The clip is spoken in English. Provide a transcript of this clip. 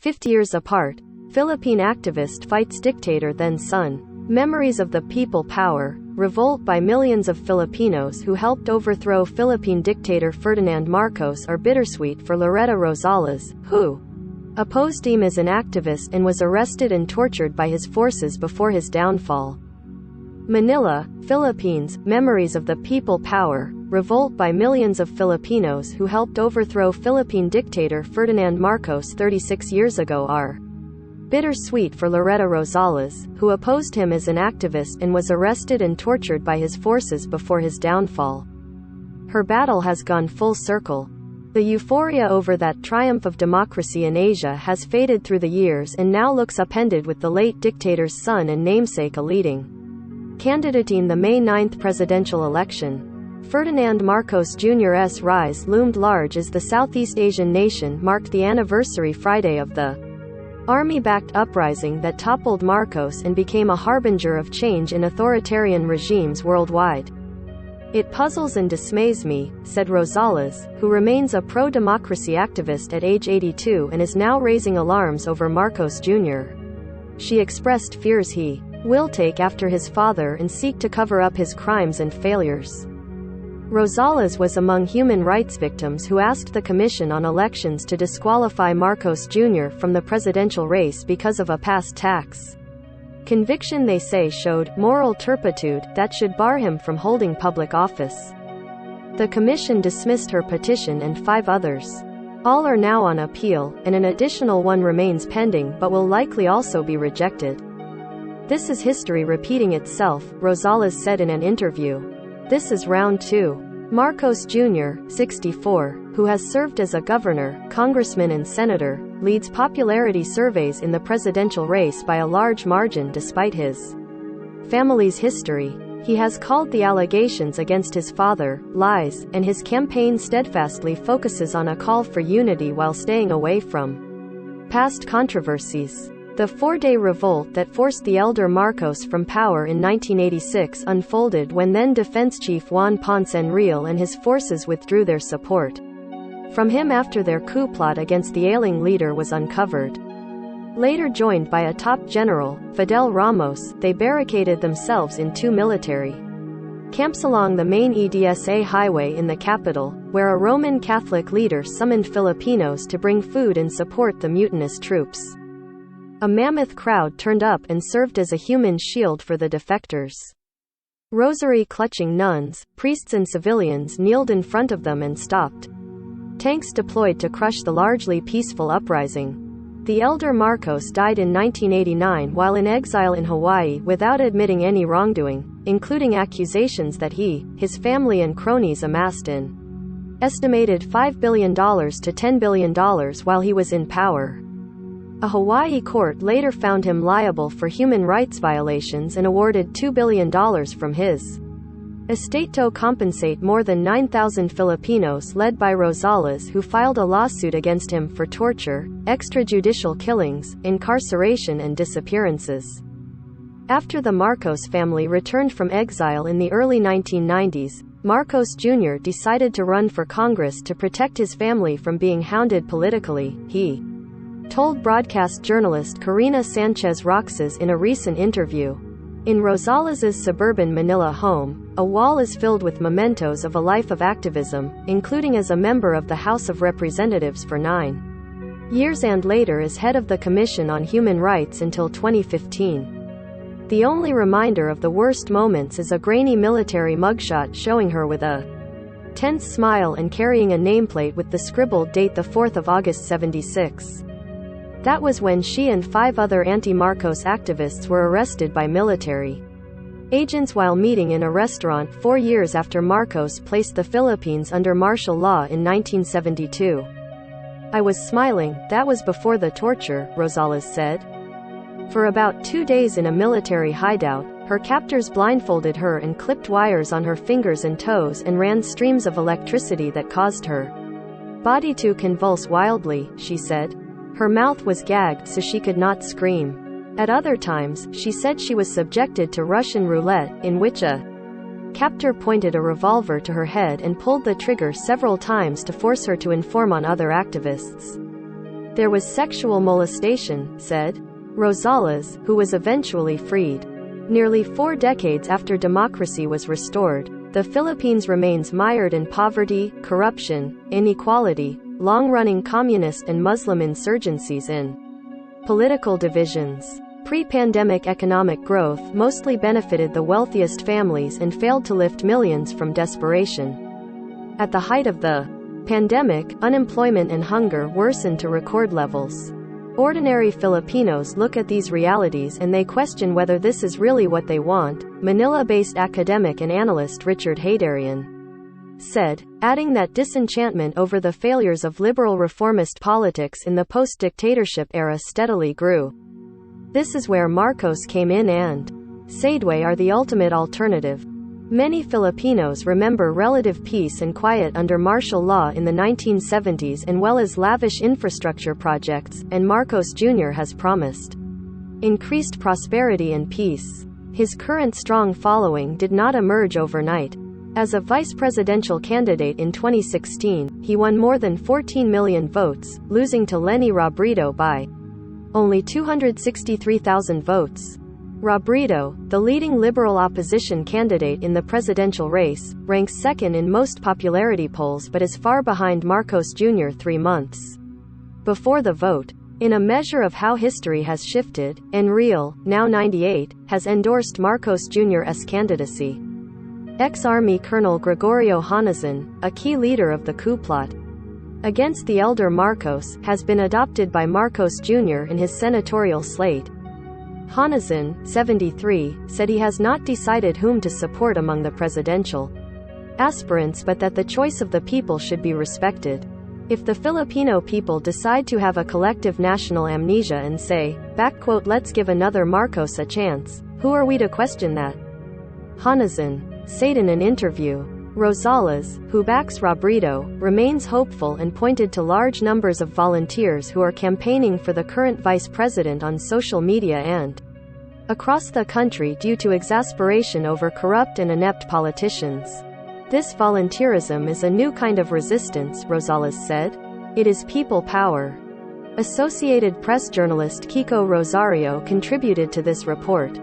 50 years apart, Philippine activist fights dictator then son. Memories of the people power, revolt by millions of Filipinos who helped overthrow Philippine dictator Ferdinand Marcos are bittersweet for Loretta Rosales, who opposed him as an activist and was arrested and tortured by his forces before his downfall. Manila, Philippines, memories of the people power, revolt by millions of Filipinos who helped overthrow Philippine dictator Ferdinand Marcos 36 years ago are bittersweet for Loretta Rosales, who opposed him as an activist and was arrested and tortured by his forces before his downfall. Her battle has gone full circle. The euphoria over that triumph of democracy in Asia has faded through the years and now looks upended with the late dictator's son and namesake a leading candidate in the May 9th presidential election. Ferdinand Marcos Jr.'s rise loomed large as the Southeast Asian nation marked the anniversary Friday of the army-backed uprising that toppled Marcos and became a harbinger of change in authoritarian regimes worldwide. "It puzzles and dismays me," said Rosales, who remains a pro-democracy activist at age 82 and is now raising alarms over Marcos Jr. She expressed fears he will take after his father and seek to cover up his crimes and failures. Rosales was among human rights victims who asked the Commission on Elections to disqualify Marcos Jr. from the presidential race because of a past tax conviction they say showed moral turpitude that should bar him from holding public office. The Commission dismissed her petition and 5 others. All are now on appeal, and an additional one remains pending but will likely also be rejected. "This is history repeating itself," Rosales said in an interview. "This is round 2. Marcos Jr., 64, who has served as a governor, congressman and senator, leads popularity surveys in the presidential race by a large margin despite his family's history. He has called the allegations against his father lies, and his campaign steadfastly focuses on a call for unity while staying away from past controversies. The 4-day revolt that forced the elder Marcos from power in 1986 unfolded when then Defense Chief Juan Ponce Enrile and his forces withdrew their support from him after their coup plot against the ailing leader was uncovered. Later joined by a top general, Fidel Ramos, they barricaded themselves in 2 military camps along the main EDSA highway in the capital, where a Roman Catholic leader summoned Filipinos to bring food and support the mutinous troops. A mammoth crowd turned up and served as a human shield for the defectors. Rosary-clutching nuns, priests and civilians kneeled in front of them and stopped tanks deployed to crush the largely peaceful uprising. The elder Marcos died in 1989 while in exile in Hawaii without admitting any wrongdoing, including accusations that he, his family and cronies amassed an estimated $5 billion to $10 billion while he was in power. A Hawaii court later found him liable for human rights violations and awarded $2 billion from his estate to compensate more than 9,000 Filipinos led by Rosales who filed a lawsuit against him for torture, extrajudicial killings, incarceration and disappearances. After the Marcos family returned from exile in the early 1990s, Marcos Jr. decided to run for Congress to protect his family from being hounded politically, he told broadcast journalist Karina Sanchez Roxas in a recent interview. In Rosales's suburban Manila home, a wall is filled with mementos of a life of activism, including as a member of the House of Representatives for 9 years and later as head of the Commission on Human Rights until 2015. The only reminder of the worst moments is a grainy military mugshot showing her with a tense smile and carrying a nameplate with the scribbled date 4 August 76. That was when she and 5 other anti-Marcos activists were arrested by military agents while meeting in a restaurant 4 years after Marcos placed the Philippines under martial law in 1972. "I was smiling, that was before the torture," Rosales said. For about 2 days in a military hideout, her captors blindfolded her and clipped wires on her fingers and toes and ran streams of electricity that caused her body to convulse wildly, she said. Her mouth was gagged so she could not scream. At other times, she said she was subjected to Russian roulette, in which a captor pointed a revolver to her head and pulled the trigger several times to force her to inform on other activists. There was sexual molestation, said Rosales, who was eventually freed. Nearly 4 decades after democracy was restored, the Philippines remains mired in poverty, corruption, inequality, long-running communist and Muslim insurgencies and political divisions. Pre-pandemic economic growth mostly benefited the wealthiest families and failed to lift millions from desperation. At the height of the pandemic, unemployment and hunger worsened to record levels. Ordinary Filipinos look at these realities and they question whether this is really what they want, Manila-based academic and analyst Richard Haydarian said, adding that disenchantment over the failures of liberal reformist politics in the post-dictatorship era steadily grew. This is where Marcos came in and Sadeway are the ultimate alternative. Many Filipinos remember relative peace and quiet under martial law in the 1970s as well as lavish infrastructure projects, and Marcos Jr. has promised increased prosperity and peace. His current strong following did not emerge overnight. As a vice presidential candidate in 2016, he won more than 14 million votes, losing to Leni Robredo by only 263,000 votes. Robredo, the leading liberal opposition candidate in the presidential race, ranks second in most popularity polls but is far behind Marcos Jr. 3 months before the vote. In a measure of how history has shifted, Enrile, now 98, has endorsed Marcos Jr.'s candidacy. Ex-Army Colonel Gregorio Honasan, a key leader of the coup plot against the elder Marcos, has been adopted by Marcos Jr. in his senatorial slate. Honasan, 73, said he has not decided whom to support among the presidential aspirants but that the choice of the people should be respected. If the Filipino people decide to have a collective national amnesia and say, "Let's give another Marcos a chance," who are we to question that? Honasan said in an interview. Rosales, who backs Robredo, remains hopeful and pointed to large numbers of volunteers who are campaigning for the current vice president on social media and across the country due to exasperation over corrupt and inept politicians. This volunteerism is a new kind of resistance, Rosales said. It is people power. Associated Press journalist Kiko Rosario contributed to this report.